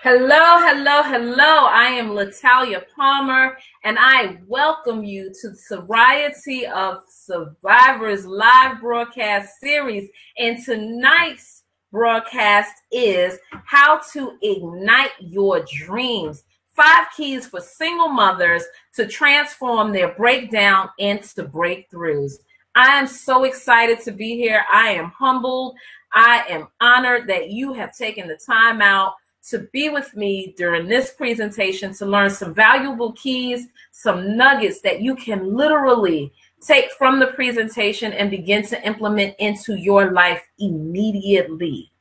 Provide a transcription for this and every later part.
Hello, hello, hello. I am Latalya Palmer, and I welcome you to the Variety of Survivors live broadcast series. And tonight's broadcast is How to Ignite Your Dreams. 5 keys for single mothers to transform their breakdown into breakthroughs. I am so excited to be here. I am humbled. I am honored that you have taken the time out to be with me during this presentation to learn some valuable keys, some nuggets that you can literally take from the presentation and begin to implement into your life immediately.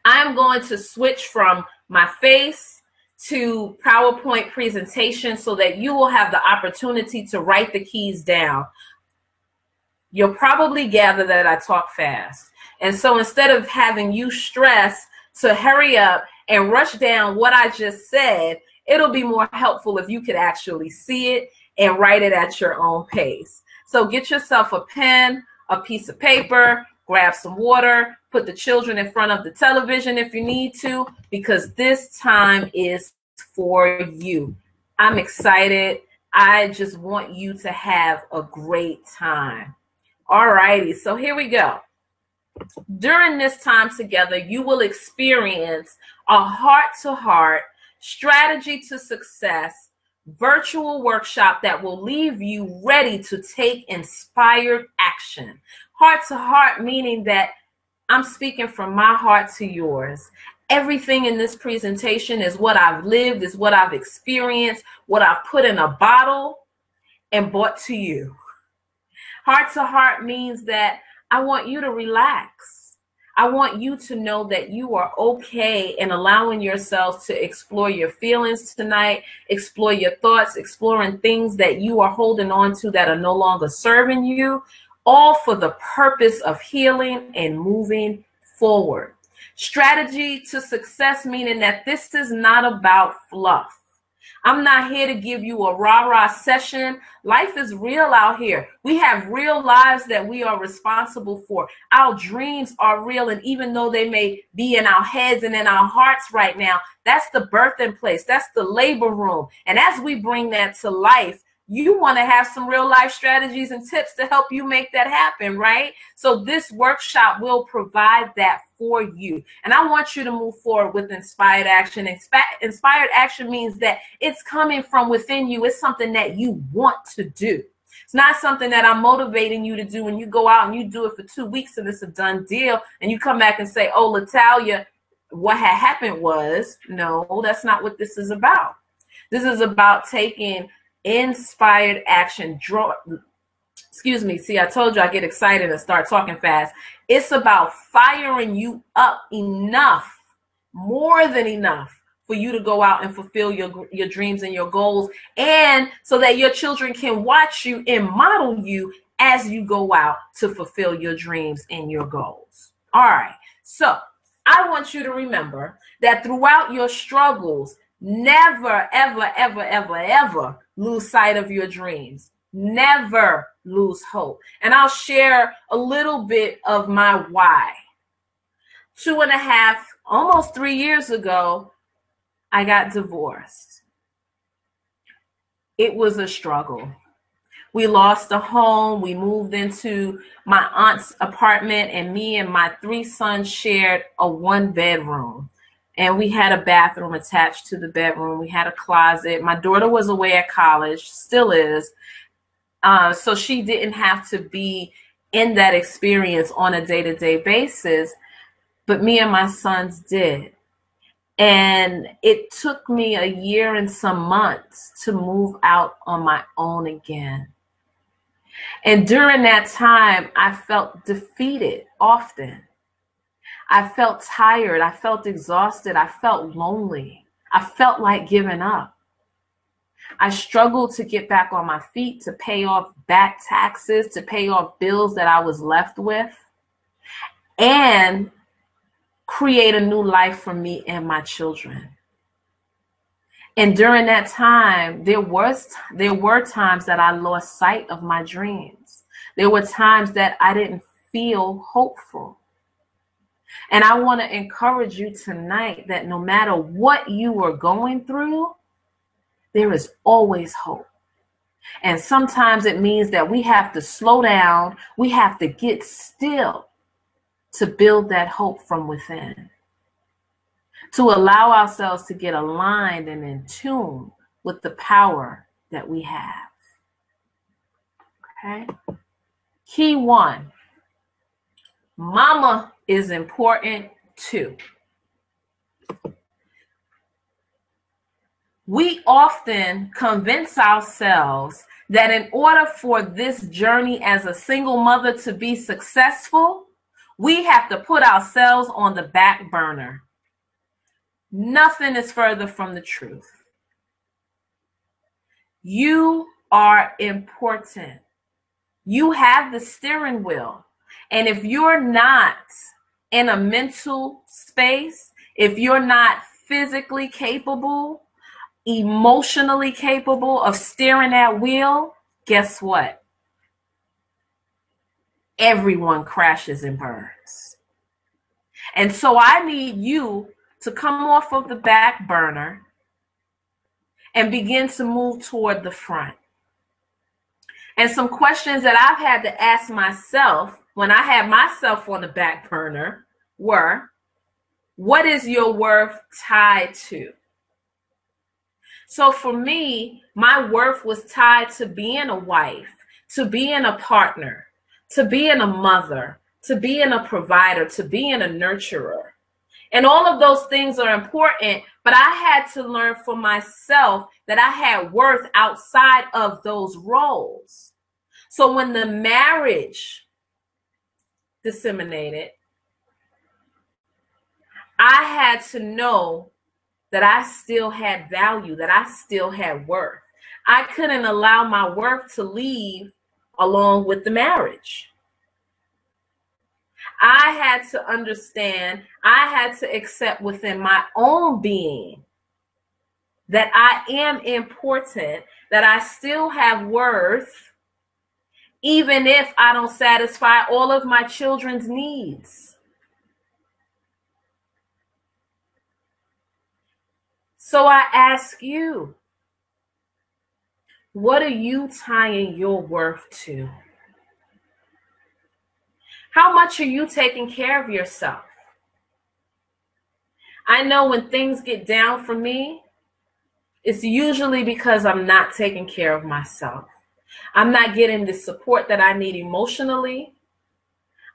I'm going to switch from my face to PowerPoint presentation so that you will have the opportunity to write the keys down. You'll probably gather that I talk fast. And so instead of having you stress to hurry up and rush down what I just said, it'll be more helpful if you could actually see it and write it at your own pace. So get yourself a pen, a piece of paper, grab some water, put the children in front of the television if you need to, because this time is for you. I'm excited. I just want you to have a great time. All righty, so here we go. During this time together, you will experience a heart-to-heart strategy to success virtual workshop that will leave you ready to take inspired action. Heart-to-heart meaning that I'm speaking from my heart to yours. Everything in this presentation is what I've lived, is what I've experienced, what I've put in a bottle and brought to you. Heart-to-heart means that I want you to relax. I want you to know that you are okay in allowing yourself to explore your feelings tonight, explore your thoughts, exploring things that you are holding on to that are no longer serving you, all for the purpose of healing and moving forward. Strategy to success, meaning that this is not about fluff. I'm not here to give you a rah-rah session. Life is real out here. We have real lives that we are responsible for. Our dreams are real, and even though they may be in our heads and in our hearts right now, that's the birthing place. That's the labor room. And as we bring that to life, you want to have some real life strategies and tips to help you make that happen, right? So this workshop will provide that for you. And I want you to move forward with inspired action. Inspired action means that it's coming from within you. It's something that you want to do. It's not something that I'm motivating you to do when you go out and you do it for 2 weeks and it's a done deal. And you come back and say, oh, Latalya, what had happened was, no, that's not what this is about. This is about taking inspired action. See, I told you I get excited and start talking fast. It's about firing you up enough, more than enough, for you to go out and fulfill your dreams and your goals, and so that your children can watch you and model you as you go out to fulfill your dreams and your goals. All right, so I want you to remember that throughout your struggles, never, ever, ever, ever, ever lose sight of your dreams. Never lose hope. And I'll share a little bit of my why. 2.5, almost 3 years ago, I got divorced. It was a struggle. We lost a home. We moved into my aunt's apartment, and me and my 3 sons shared a 1-bedroom. And we had a bathroom attached to the bedroom. We had a closet. My daughter was away at college, still is. So she didn't have to be in that experience on a day-to-day basis. But me and my sons did. And it took me a year and some months to move out on my own again. And during that time, I felt defeated often. I felt tired. I felt exhausted. I felt lonely. I felt like giving up. I struggled to get back on my feet, to pay off back taxes, to pay off bills that I was left with, and create a new life for me and my children. And during that time, there were times that I lost sight of my dreams. There were times that I didn't feel hopeful. And I want to encourage you tonight that no matter what you are going through, there is always hope. And sometimes it means that we have to slow down. We have to get still to build that hope from within, to allow ourselves to get aligned and in tune with the power that we have. Okay? Key 1, mama is important too. We often convince ourselves that in order for this journey as a single mother to be successful, we have to put ourselves on the back burner. Nothing is further from the truth. You are important. You have the steering wheel. And if you're not in a mental space, if you're not physically capable, emotionally capable of steering that wheel, guess what? Everyone crashes and burns. And so I need you to come off of the back burner and begin to move toward the front. And some questions that I've had to ask myself when I had myself on the back burner were, what is your worth tied to? So for me, my worth was tied to being a wife, to being a partner, to being a mother, to being a provider, to being a nurturer. And all of those things are important, but I had to learn for myself that I had worth outside of those roles. So when the marriage disseminated, I had to know that I still had value, that I still had worth. I couldn't allow my worth to leave along with the marriage. I had to understand, I had to accept within my own being that I am important, that I still have worth, even if I don't satisfy all of my children's needs. So I ask you, what are you tying your worth to? How much are you taking care of yourself? I know when things get down for me, it's usually because I'm not taking care of myself. I'm not getting the support that I need emotionally.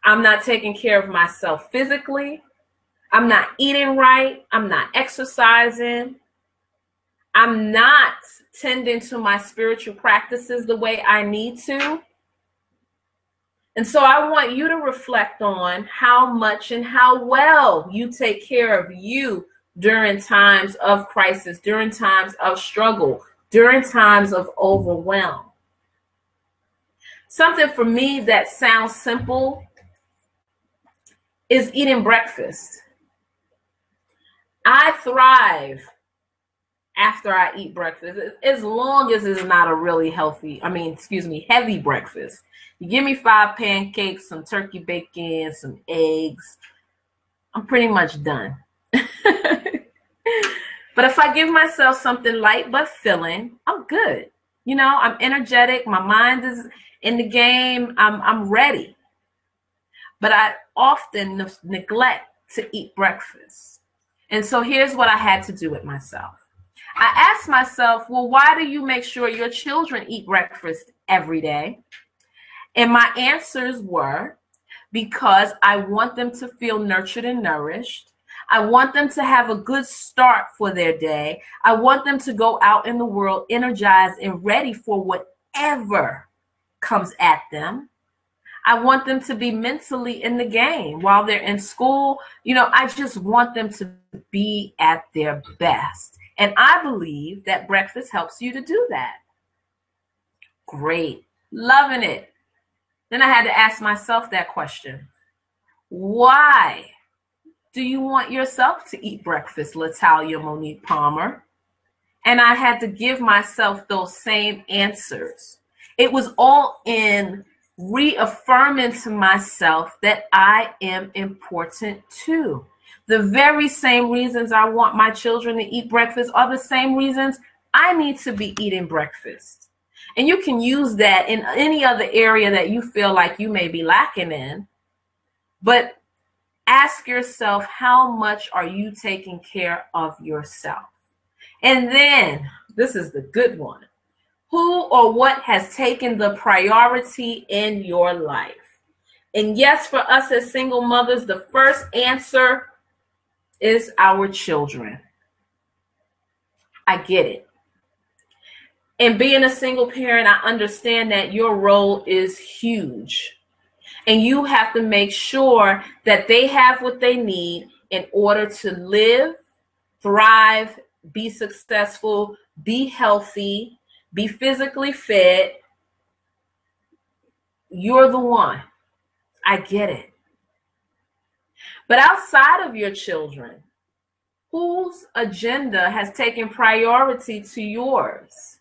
I'm not taking care of myself physically. I'm not eating right. I'm not exercising. I'm not tending to my spiritual practices the way I need to. And so I want you to reflect on how much and how well you take care of you during times of crisis, during times of struggle, during times of overwhelm. Something for me that sounds simple is eating breakfast. I thrive after I eat breakfast, as long as it's not a really heavy breakfast. You give me 5 pancakes, some turkey bacon, some eggs, I'm pretty much done. But if I give myself something light but filling, I'm good. You know, I'm energetic. My mind is in the game. I'm ready. But I often neglect to eat breakfast. And so here's what I had to do with myself. I asked myself, well, why do you make sure your children eat breakfast every day? And my answers were, because I want them to feel nurtured and nourished. I want them to have a good start for their day. I want them to go out in the world energized and ready for whatever comes at them. I want them to be mentally in the game while they're in school. You know, I just want them to be at their best. And I believe that breakfast helps you to do that. Great. Loving it. Then I had to ask myself that question. Why do you want yourself to eat breakfast, Latalya Monique Palmer? And I had to give myself those same answers. It was all in reaffirming to myself that I am important too. The very same reasons I want my children to eat breakfast are the same reasons I need to be eating breakfast. And you can use that in any other area that you feel like you may be lacking in. But ask yourself, how much are you taking care of yourself? And then, this is the good one. Who or what has taken the priority in your life? And yes, for us as single mothers, the first answer is our children. I get it. And being a single parent, I understand that your role is huge. And you have to make sure that they have what they need in order to live, thrive, be successful, be healthy, be physically fit. You're the one. I get it. But outside of your children, whose agenda has taken priority to yours?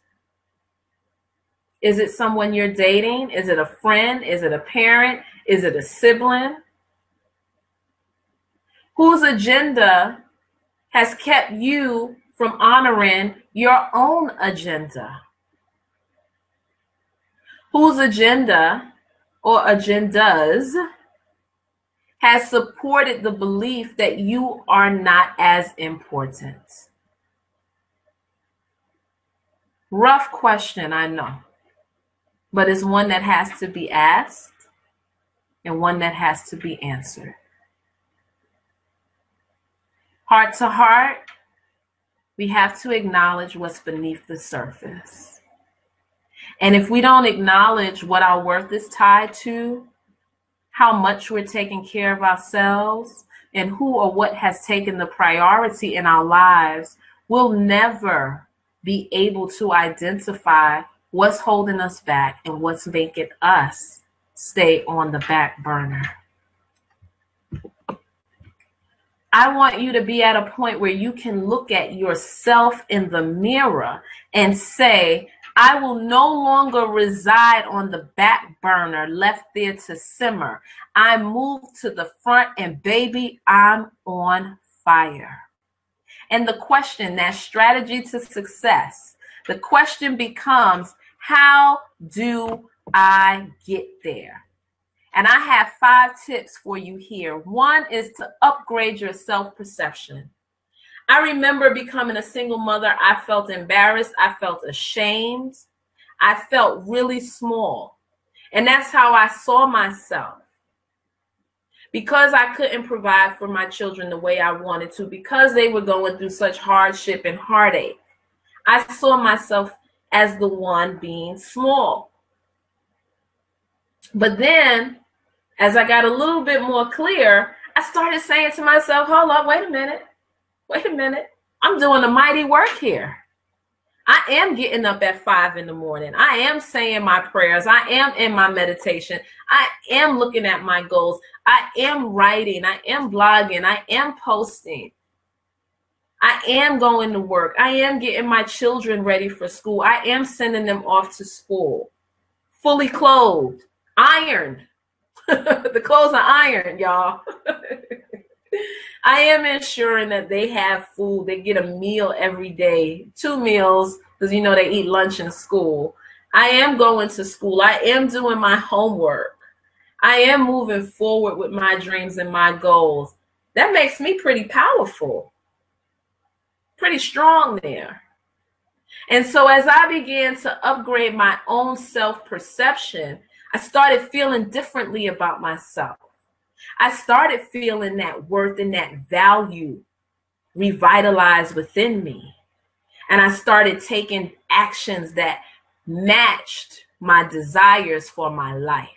Is it someone you're dating? Is it a friend? Is it a parent? Is it a sibling? Whose agenda has kept you from honoring your own agenda? Whose agenda or agendas has supported the belief that you are not as important? Rough question, I know. But it's one that has to be asked and one that has to be answered. Heart to heart, we have to acknowledge what's beneath the surface. And if we don't acknowledge what our worth is tied to, how much we're taking care of ourselves, and who or what has taken the priority in our lives, we'll never be able to identify what's holding us back and what's making us stay on the back burner. I want you to be at a point where you can look at yourself in the mirror and say, I will no longer reside on the back burner, left there to simmer. I move to the front and baby, I'm on fire. And the question, that strategy to success, the question becomes, how do I get there? And I have 5 tips for you here. One is to upgrade your self-perception. I remember becoming a single mother. I felt embarrassed. I felt ashamed. I felt really small. And that's how I saw myself. Because I couldn't provide for my children the way I wanted to, because they were going through such hardship and heartache, I saw myself as the one being small. But then, as I got a little bit more clear, I started saying to myself, hold up, wait a minute. I'm doing a mighty work here. I am getting up at 5 in the morning. I am saying my prayers. I am in my meditation. I am looking at my goals. I am writing. I am blogging. I am posting. I am going to work. I am getting my children ready for school. I am sending them off to school, fully clothed, ironed. The clothes are ironed, y'all. I am ensuring that they have food. They get a meal every day, 2 meals, because they eat lunch in school. I am going to school. I am doing my homework. I am moving forward with my dreams and my goals. That makes me pretty powerful, pretty strong there. And so as I began to upgrade my own self-perception, I started feeling differently about myself. I started feeling that worth and that value revitalized within me. And I started taking actions that matched my desires for my life.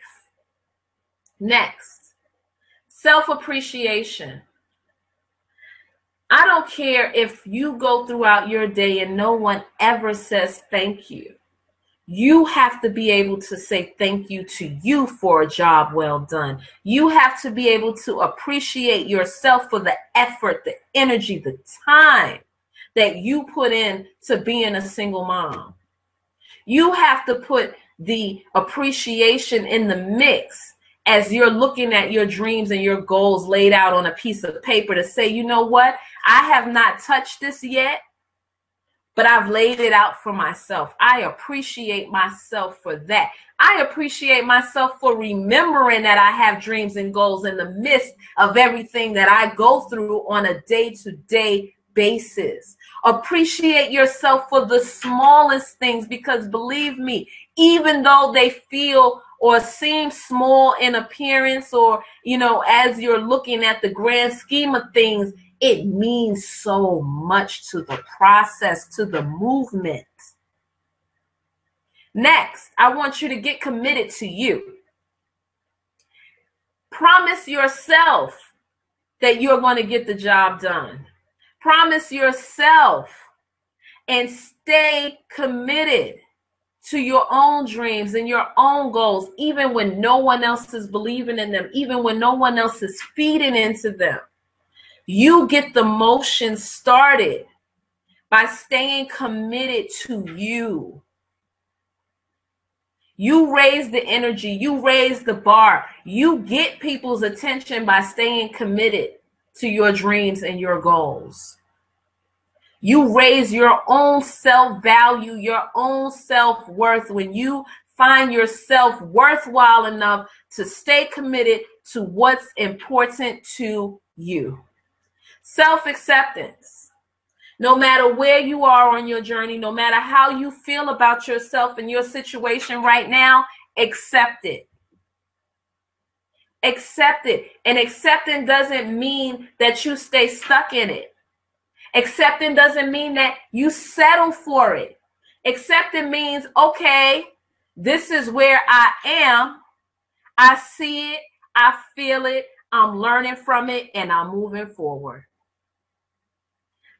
Next, self-appreciation. I don't care if you go throughout your day and no one ever says thank you. You have to be able to say thank you to you for a job well done. You have to be able to appreciate yourself for the effort, the energy, the time that you put in to being a single mom. You have to put the appreciation in the mix as you're looking at your dreams and your goals laid out on a piece of paper to say, you know what? I have not touched this yet, but I've laid it out for myself. I appreciate myself for that. I appreciate myself for remembering that I have dreams and goals in the midst of everything that I go through on a day-to-day basis. Appreciate yourself for the smallest things, because believe me, even though they feel or seem small in appearance, or, as you're looking at the grand scheme of things, it means so much to the process, to the movement. Next, I want you to get committed to you. Promise yourself that you're going to get the job done. Promise yourself and stay committed to your own dreams and your own goals, even when no one else is believing in them, even when no one else is feeding into them. You get the motion started by staying committed to you. You raise the energy, you raise the bar, you get people's attention by staying committed to your dreams and your goals. You raise your own self-value, your own self-worth when you find yourself worthwhile enough to stay committed to what's important to you. Self-acceptance. No matter where you are on your journey, no matter how you feel about yourself and your situation right now, accept it. Accept it. And accepting doesn't mean that you stay stuck in it. Accepting doesn't mean that you settle for it. Accepting means, okay, this is where I am. I see it. I feel it. I'm learning from it, and I'm moving forward.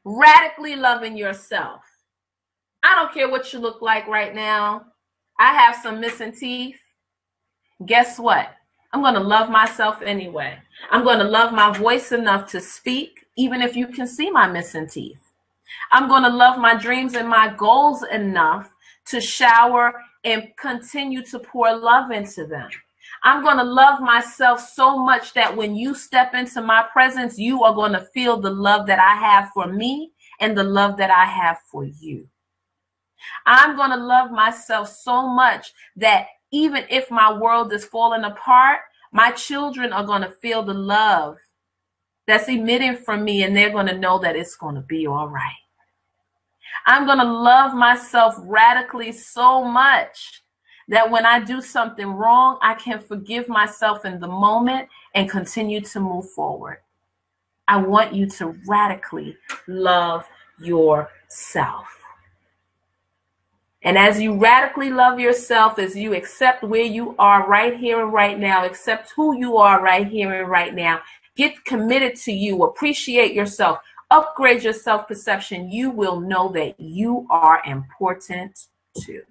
Radically loving yourself. I don't care what you look like right now. I have some missing teeth. Guess what? I'm going to love myself anyway. I'm going to love my voice enough to speak, even if you can see my missing teeth. I'm going to love my dreams and my goals enough to shower and continue to pour love into them. I'm going to love myself so much that when you step into my presence, you are going to feel the love that I have for me and the love that I have for you. I'm going to love myself so much that even if my world is falling apart, my children are going to feel the love that's emitting from me, and they're going to know that it's going to be all right. I'm going to love myself radically so much that when I do something wrong, I can forgive myself in the moment and continue to move forward. I want you to radically love yourself. And as you radically love yourself, as you accept where you are right here and right now, accept who you are right here and right now, get committed to you, appreciate yourself, upgrade your self-perception, you will know that you are important too.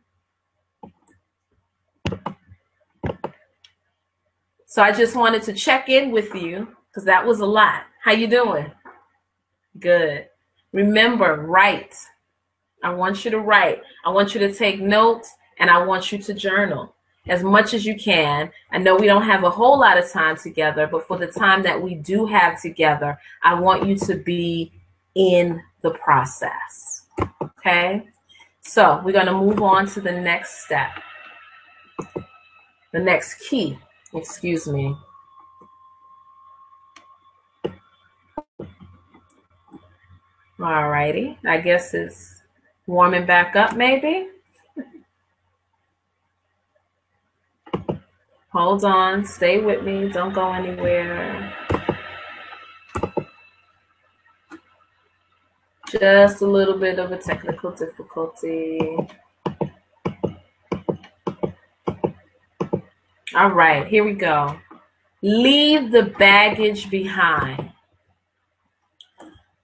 So I just wanted to check in with you because that was a lot. How you doing? Good. Remember, write. I want you to write. I want you to take notes, and I want you to journal as much as you can. I know we don't have a whole lot of time together, but for the time that we do have together, I want you to be in the process. Okay? So we're going to move on to the next step. The next key. Excuse me. All righty. I guess it's warming back up, maybe. Hold on. Stay with me. Don't go anywhere. Just a little bit of a technical difficulty. All right, here we go. Leave the baggage behind.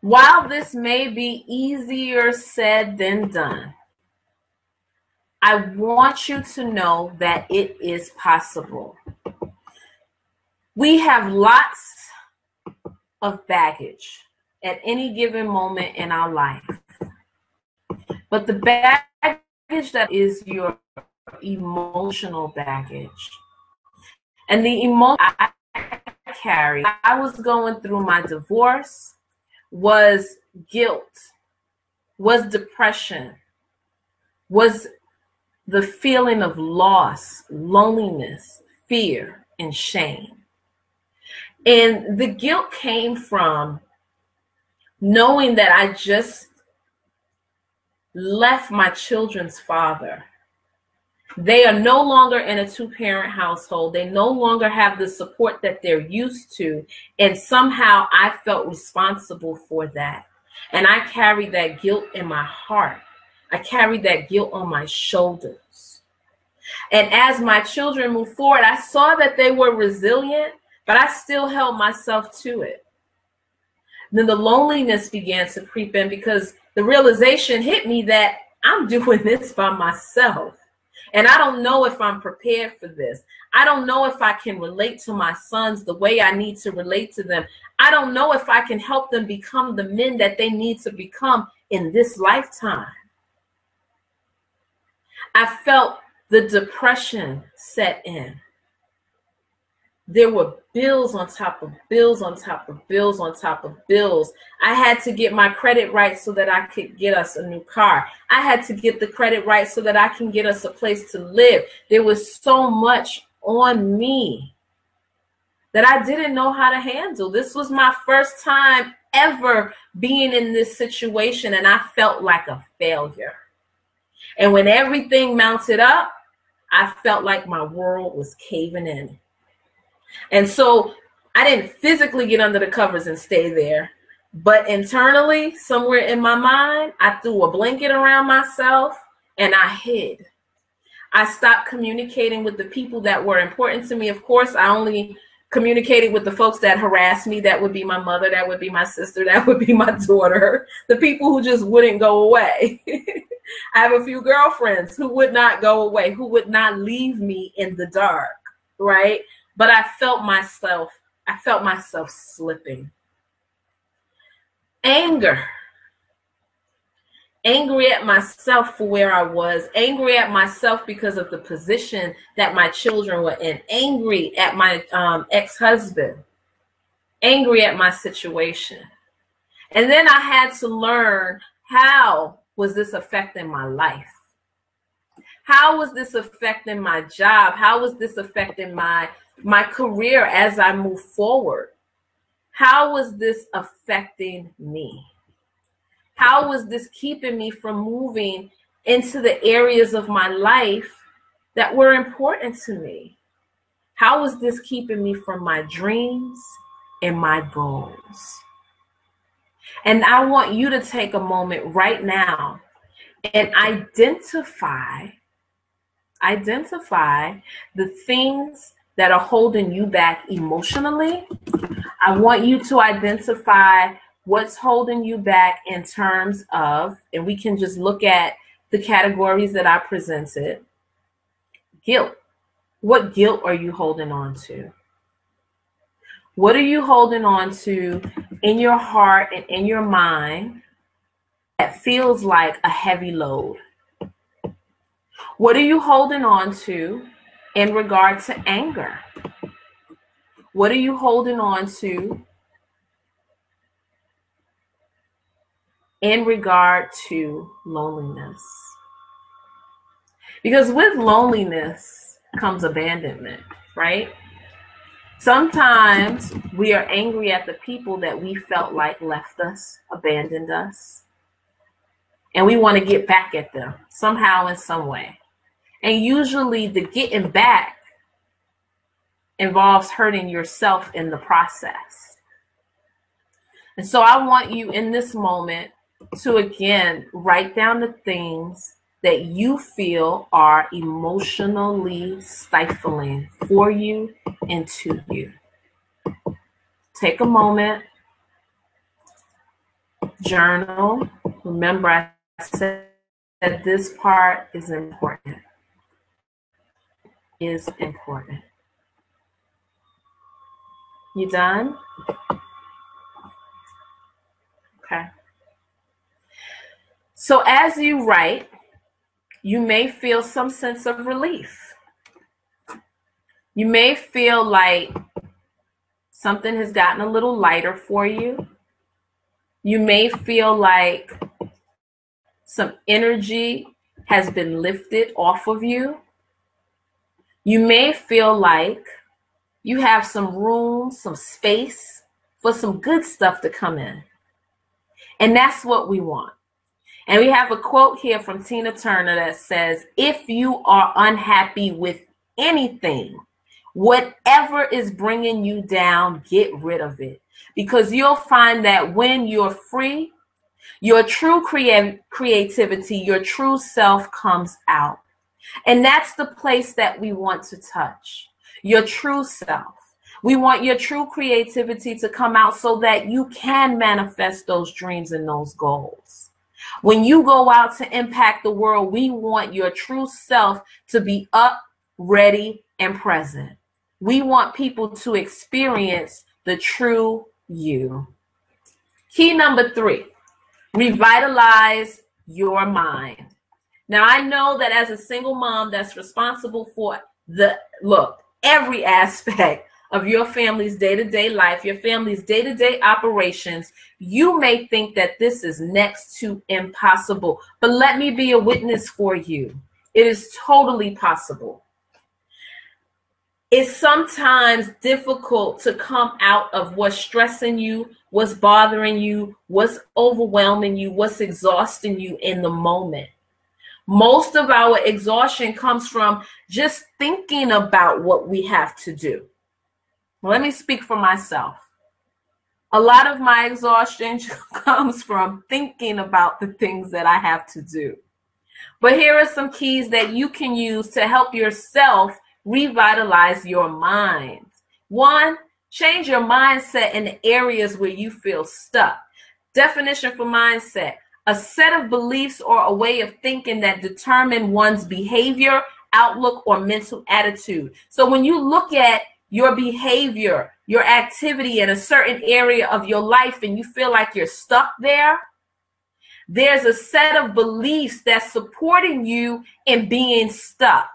While this may be easier said than done, I want you to know that it is possible. We have lots of baggage at any given moment in our life. But the baggage that is your emotional baggage. And the emotion I carried, I was going through my divorce, was guilt, was depression, was the feeling of loss, loneliness, fear, and shame. And the guilt came from knowing that I just left my children's father. They are no longer in a two-parent household. They no longer have the support that they're used to. And somehow I felt responsible for that. And I carried that guilt in my heart. I carried that guilt on my shoulders. And as my children moved forward, I saw that they were resilient, but I still held myself to it. Then the loneliness began to creep in because the realization hit me that I'm doing this by myself. And I don't know if I'm prepared for this. I don't know if I can relate to my sons the way I need to relate to them. I don't know if I can help them become the men that they need to become in this lifetime. I felt the depression set in. There were bills on top of bills on top of bills on top of bills. I had to get my credit right so that I could get us a new car. I had to get the credit right so that I can get us a place to live. There was so much on me that I didn't know how to handle. This was my first time ever being in this situation, and I felt like a failure. And when everything mounted up, I felt like my world was caving in. And so I didn't physically get under the covers and stay there, but internally, somewhere in my mind, I threw a blanket around myself and I hid. I stopped communicating with the people that were important to me. Of course, I only communicated with the folks that harassed me. That would be my mother, that would be my sister, that would be my daughter, the people who just wouldn't go away. I have a few girlfriends who would not go away, who would not leave me in the dark, right? But I felt myself slipping. Anger. Angry at myself for where I was. Angry at myself because of the position that my children were in. Angry at my ex-husband. Angry at my situation. And then I had to learn, how was this affecting my life? How was this affecting my job? How was this affecting my career as I move forward? How was this affecting me? How was this keeping me from moving into the areas of my life that were important to me? How was this keeping me from my dreams and my goals? And I want you to take a moment right now and identify the things that are holding you back emotionally. I want you to identify what's holding you back in terms of, and we can just look at the categories that I presented. Guilt. What guilt are you holding on to? What are you holding on to in your heart and in your mind that feels like a heavy load? What are you holding on to in regard to anger? What are you holding on to in regard to loneliness? Because with loneliness comes abandonment, right? Sometimes we are angry at the people that we felt like left us, abandoned us, and we want to get back at them somehow in some way. And usually the getting back involves hurting yourself in the process. And so I want you in this moment to again write down the things that you feel are emotionally stifling for you and to you. Take a moment, journal. Remember, I said that this part is important. Is important. You done? Okay. So as you write, You may feel some sense of relief. You may feel like something has gotten a little lighter for you. You may feel like some energy has been lifted off of you. You may feel like you have some room, some space for some good stuff to come in. And that's what we want. And we have a quote here from Tina Turner that says, if you are unhappy with anything, whatever is bringing you down, get rid of it. Because you'll find that when you're free, your true creativity, your true self comes out. And that's the place that we want to touch, your true self. We want your true creativity to come out so that you can manifest those dreams and those goals. When you go out to impact the world, we want your true self to be up, ready, and present. We want people to experience the true you. Key number 3, revitalize your mind. Now, I know that as a single mom that's responsible for every aspect of your family's day-to-day life, your family's day-to-day operations, you may think that this is next to impossible. But let me be a witness for you. It is totally possible. It's sometimes difficult to come out of what's stressing you, what's bothering you, what's overwhelming you, what's exhausting you in the moment. Most of our exhaustion comes from just thinking about what we have to do. Let me speak for myself. A lot of my exhaustion comes from thinking about the things that I have to do. But here are some keys that you can use to help yourself revitalize your mind. 1, change your mindset in the areas where you feel stuck. Definition for mindset: a set of beliefs or a way of thinking that determine one's behavior, outlook, or mental attitude. So when you look at your behavior, your activity in a certain area of your life and you feel like you're stuck there, there's a set of beliefs that's supporting you in being stuck.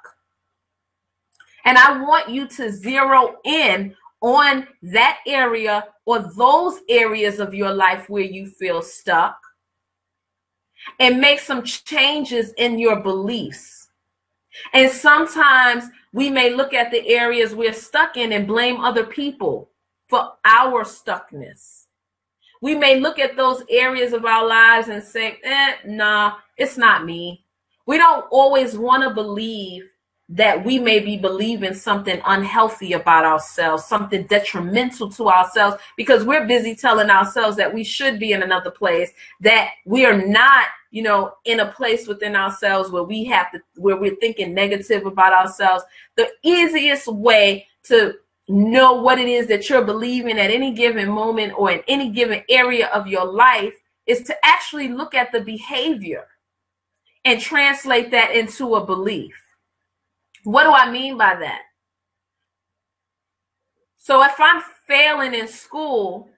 And I want you to zero in on that area or those areas of your life where you feel stuck and make some changes in your beliefs. And sometimes we may look at the areas we're stuck in and blame other people for our stuckness. We may look at those areas of our lives and say, nah, it's not me. We don't always want to believe that we may be believing something unhealthy about ourselves, something detrimental to ourselves, because we're busy telling ourselves that we should be in another place, that we are not, in a place within ourselves where we're thinking negative about ourselves. The easiest way to know what it is that you're believing at any given moment or in any given area of your life is to actually look at the behavior and translate that into a belief. What do I mean by that? So if I'm failing in school,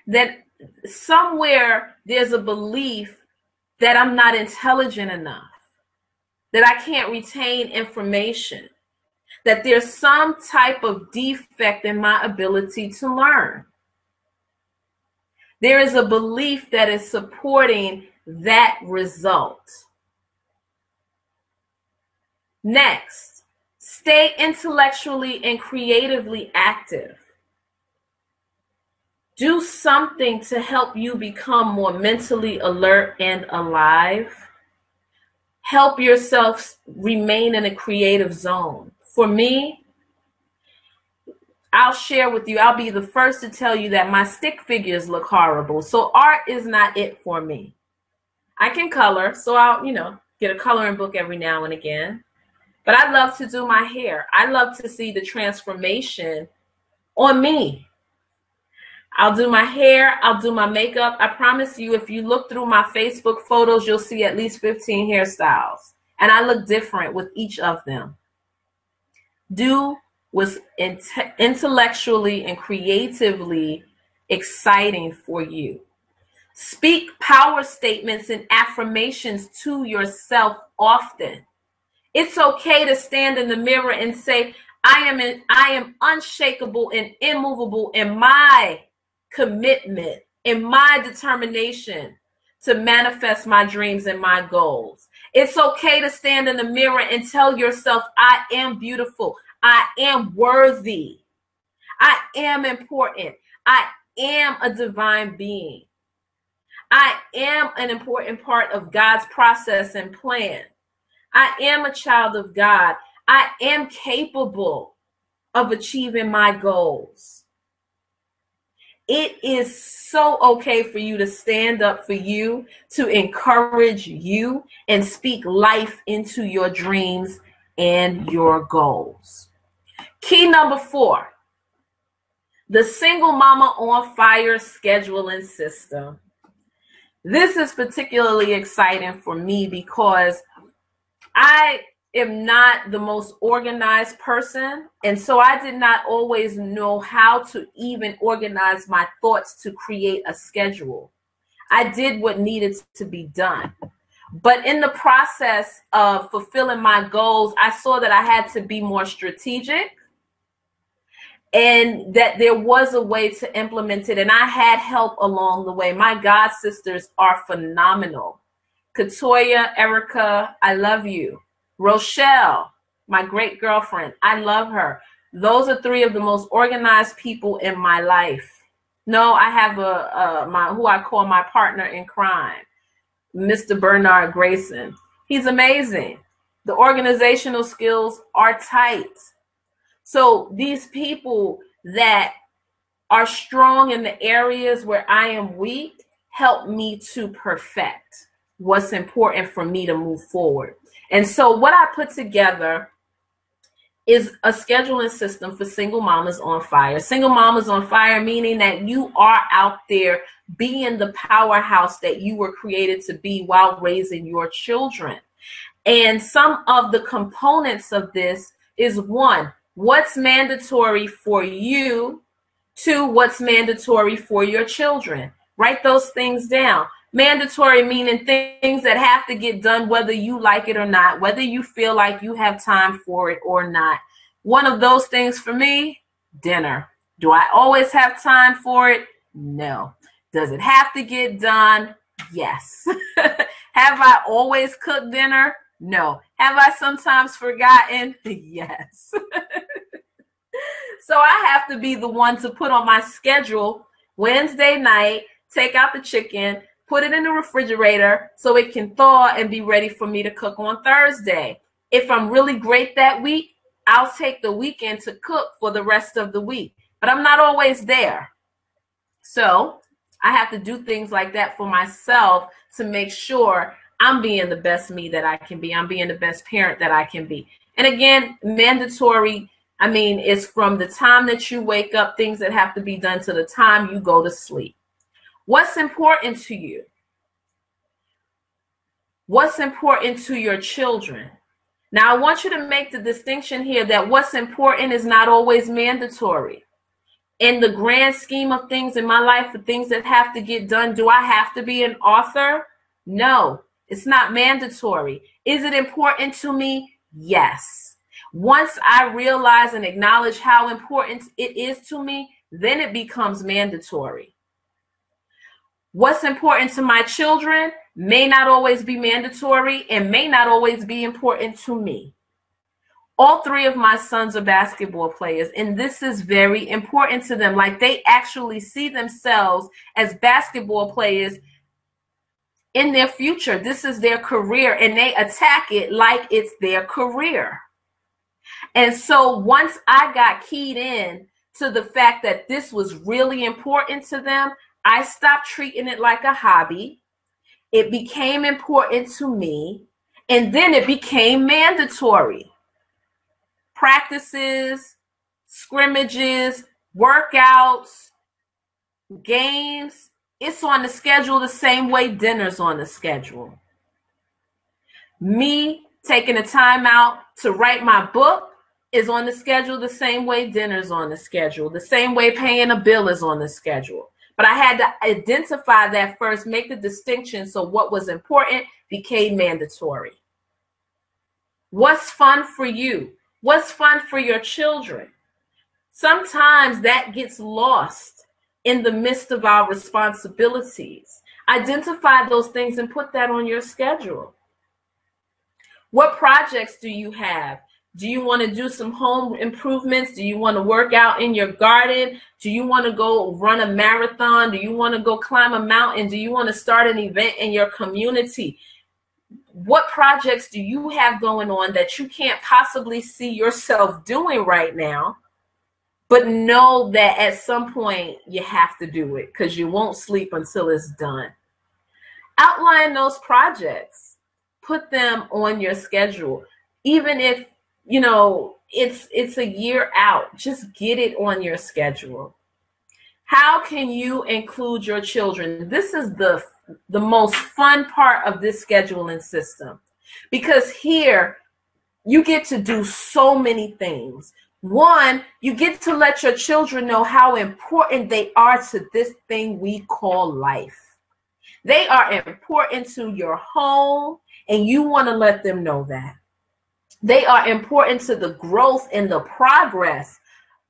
then somewhere there's a belief that I'm not intelligent enough, that I can't retain information, that there's some type of defect in my ability to learn. There is a belief that is supporting that result. Next, stay intellectually and creatively active. Do something to help you become more mentally alert and alive. Help yourself remain in a creative zone. For me, I'll share with you, I'll be the first to tell you that my stick figures look horrible. So art is not it for me. I can color, so I'll, get a coloring book every now and again. But I love to do my hair. I love to see the transformation on me. I'll do my hair. I'll do my makeup. I promise you, if you look through my Facebook photos, you'll see at least 15 hairstyles. And I look different with each of them. Do what's intellectually and creatively exciting for you. Speak power statements and affirmations to yourself often. It's okay to stand in the mirror and say, I am unshakable and immovable in my commitment, in my determination to manifest my dreams and my goals. It's okay to stand in the mirror and tell yourself, I am beautiful. I am worthy. I am important. I am a divine being. I am an important part of God's process and plan. I am a child of God. I am capable of achieving my goals. It is so okay for you to stand up for you, to encourage you, and speak life into your dreams and your goals. Key number 4, the single mama on fire scheduling system. This is particularly exciting for me because I am not the most organized person, and so I did not always know how to even organize my thoughts to create a schedule. I did what needed to be done. But in the process of fulfilling my goals, I saw that I had to be more strategic and that there was a way to implement it, and I had help along the way. My God sisters are phenomenal. Katoya, Erica, I love you. Rochelle, my great girlfriend, I love her. Those are 3 of the most organized people in my life. No, I have who I call my partner in crime, Mr. Bernard Grayson. He's amazing. The organizational skills are tight. So these people that are strong in the areas where I am weak help me to perfect what's important for me to move forward. And so what I put together is a scheduling system for single mamas on fire. Single mamas on fire, meaning that you are out there being the powerhouse that you were created to be while raising your children. And some of the components of this is 1, what's mandatory for you? 2, what's mandatory for your children? Write those things down. Mandatory meaning things that have to get done whether you like it or not, whether you feel like you have time for it or not. One of those things for me, dinner. Do I always have time for it? No. Does it have to get done? Yes. Have I always cooked dinner? No. Have I sometimes forgotten? Yes. So I have to be the one to put on my schedule Wednesday night, take out the chicken, put it in the refrigerator so it can thaw and be ready for me to cook on Thursday. If I'm really great that week, I'll take the weekend to cook for the rest of the week. But I'm not always there. So I have to do things like that for myself to make sure I'm being the best me that I can be. I'm being the best parent that I can be. And again, mandatory, is from the time that you wake up, things that have to be done to the time you go to sleep. What's important to you? What's important to your children? Now, I want you to make the distinction here that what's important is not always mandatory. In the grand scheme of things in my life, the things that have to get done, do I have to be an author? No, it's not mandatory. Is it important to me? Yes. Once I realize and acknowledge how important it is to me, then it becomes mandatory. What's important to my children may not always be mandatory and may not always be important to me. All 3 of my sons are basketball players, and this is very important to them. Like, they actually see themselves as basketball players in their future. This is their career, and they attack it like it's their career. And so once I got keyed in to the fact that this was really important to them, I stopped treating it like a hobby. It became important to me, and then it became mandatory. Practices, scrimmages, workouts, games, it's on the schedule the same way dinner's on the schedule. Me taking the time out to write my book is on the schedule the same way dinner's on the schedule, the same way paying a bill is on the schedule. But I had to identify that first, make the distinction, so what was important became mandatory. What's fun for you? What's fun for your children? Sometimes that gets lost in the midst of our responsibilities. Identify those things and put that on your schedule. What projects do you have? Do you want to do some home improvements? Do you want to work out in your garden? Do you want to go run a marathon? Do you want to go climb a mountain? Do you want to start an event in your community? What projects do you have going on that you can't possibly see yourself doing right now, but know that at some point you have to do it because you won't sleep until it's done? Outline those projects. Put them on your schedule. Even if, it's a year out, just get it on your schedule. How can you include your children? This is the most fun part of this scheduling system, because here you get to do so many things. One, you get to let your children know how important they are to this thing we call life. They are important to your home, and you want to let them know that. They are important to the growth and the progress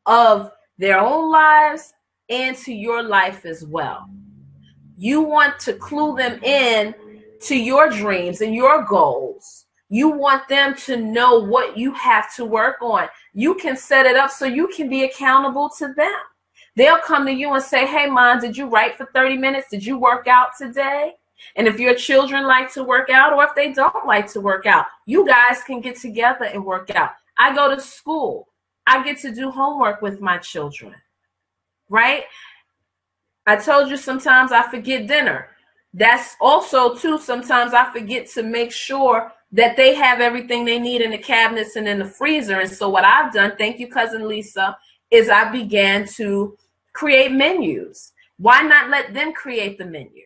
of their own lives and to your life as well. You want to clue them in to your dreams and your goals. You want them to know what you have to work on. You can set it up so you can be accountable to them. They'll come to you and say, hey, Mom, did you write for 30 minutes? Did you work out today? And if your children like to work out, or if they don't like to work out, you guys can get together and work out. I go to school. I get to do homework with my children, right? I told you sometimes I forget dinner. That's also, too, sometimes I forget to make sure that they have everything they need in the cabinets and in the freezer. And so what I've done, thank you, Cousin Lisa, is I began to create menus. Why not let them create the menu?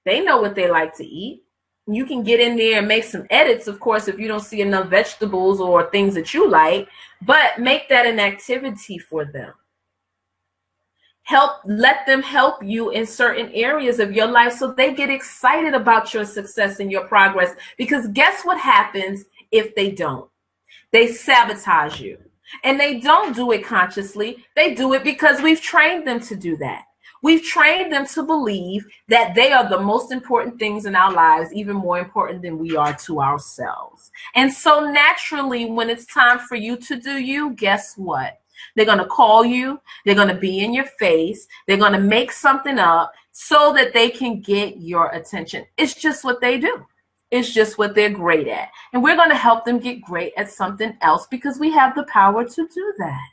They know what they like to eat. You can get in there and make some edits, of course, if you don't see enough vegetables or things that you like, but make that an activity for them. Let them help you in certain areas of your life so they get excited about your success and your progress. Because guess what happens if they don't? They sabotage you. And they don't do it consciously. They do it because we've trained them to do that. We've trained them to believe that they are the most important things in our lives, even more important than we are to ourselves. And so naturally, when it's time for you to do you, guess what? They're going to call you. They're going to be in your face. They're going to make something up so that they can get your attention. It's just what they do. It's just what they're great at. And we're going to help them get great at something else because we have the power to do that.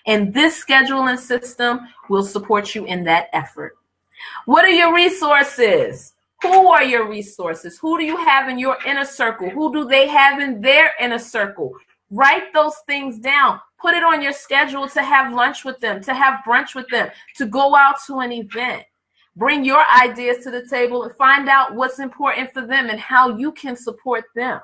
And this scheduling system will support you in that effort. What are your resources? Who are your resources? Who do you have in your inner circle? Who do they have in their inner circle? Write those things down. Put it on your schedule to have lunch with them, to have brunch with them, to go out to an event. Bring your ideas to the table and find out what's important for them and how you can support them.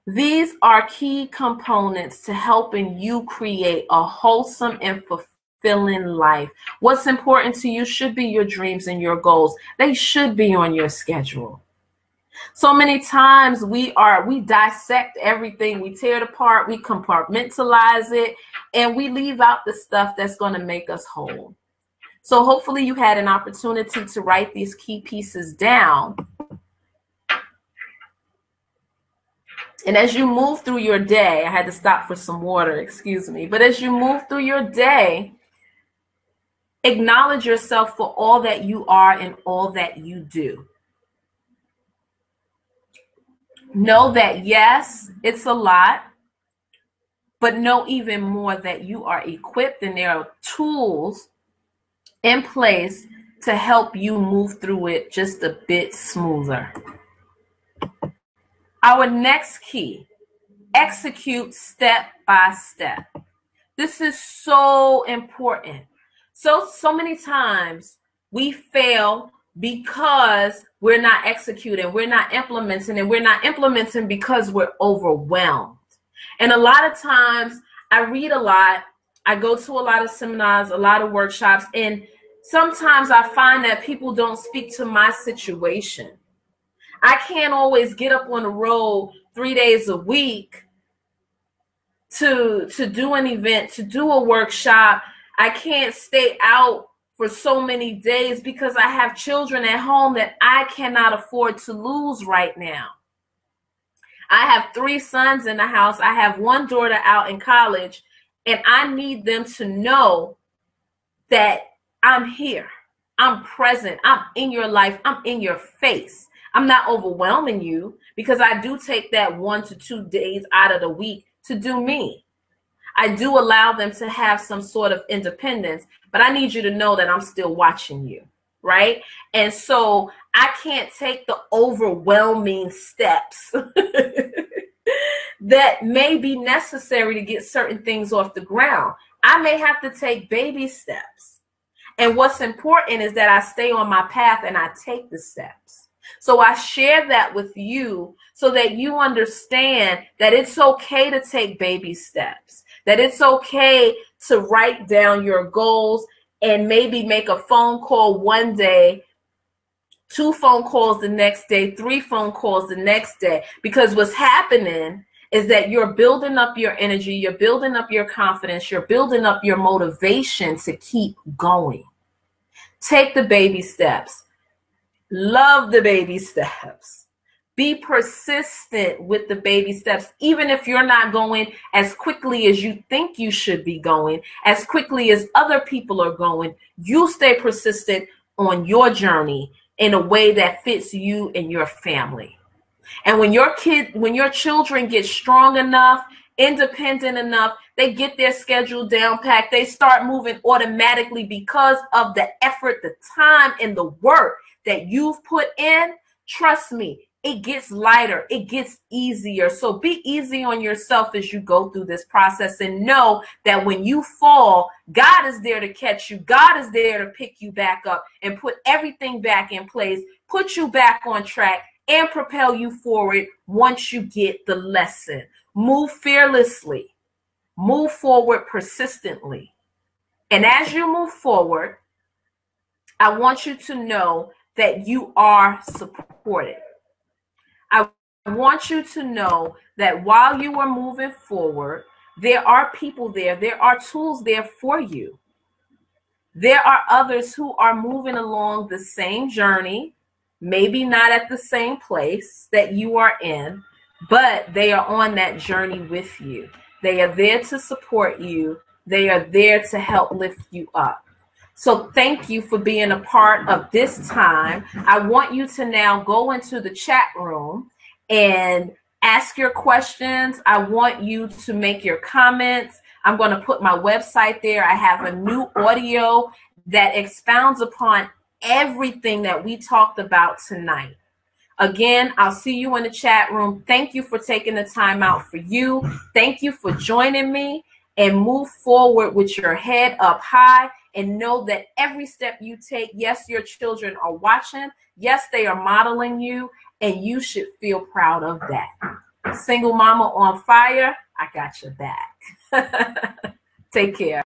These are key components to helping you create a wholesome and fulfilling life. What's important to you should be your dreams and your goals. They should be on your schedule. So many times we dissect everything, we tear it apart, we compartmentalize it, and we leave out the stuff that's going to make us whole. So hopefully you had an opportunity to write these key pieces down. And as you move through your day, I had to stop for some water, excuse me. But as you move through your day, acknowledge yourself for all that you are and all that you do. Know that, yes, it's a lot, but know even more that you are equipped and there are tools in place to help you move through it just a bit smoother. Our next key, execute step by step. This is so important. So many times we fail because we're not executing, we're not implementing, and we're not implementing because we're overwhelmed. And a lot of times I read a lot I go to a lot of seminars, a lot of workshops, and sometimes I find that people don't speak to my situation. I can't always get up on the road 3 days a week to do an event, to do a workshop. I can't stay out for so many days because I have children at home that I cannot afford to lose right now. I have 3 sons in the house. I have 1 daughter out in college, and I need them to know that I'm here. I'm present. I'm in your life. I'm in your face. I'm not overwhelming you because I do take that 1 to 2 days out of the week to do me. I do allow them to have some sort of independence, but I need you to know that I'm still watching you, right? And so I can't take the overwhelming steps that may be necessary to get certain things off the ground. I may have to take baby steps. And what's important is that I stay on my path and I take the steps. So I share that with you so that you understand that it's okay to take baby steps, that it's okay to write down your goals and maybe make a phone call one day, 2 phone calls the next day, 3 phone calls the next day, because what's happening is that you're building up your energy, you're building up your confidence, you're building up your motivation to keep going. Take the baby steps. Love the baby steps. Be persistent with the baby steps, even if you're not going as quickly as you think you should be going, as quickly as other people are going. You stay persistent on your journey in a way that fits you and your family. And when your children get strong enough, independent enough, they get their schedule down packed, they start moving automatically because of the effort, the time, and the work that you've put in. Trust me, it gets lighter, it gets easier. So be easy on yourself as you go through this process, and know that when you fall, God is there to catch you. God is there to pick you back up and put everything back in place, put you back on track, and propel you forward once you get the lesson. Move fearlessly, move forward persistently. And as you move forward, I want you to know that you are supported. I want you to know that while you are moving forward, there are people there, there are tools there for you. There are others who are moving along the same journey, maybe not at the same place that you are in, but they are on that journey with you. They are there to support you. They are there to help lift you up. So thank you for being a part of this time. I want you to now go into the chat room and ask your questions. I want you to make your comments. I'm going to put my website there. I have a new audio that expounds upon everything that we talked about tonight. Again, I'll see you in the chat room. Thank you for taking the time out for you. Thank you for joining me, and move forward with your head up high, and know that every step you take, yes, your children are watching. Yes, they are modeling you, and you should feel proud of that. Single mama on fire, I got your back. Take care.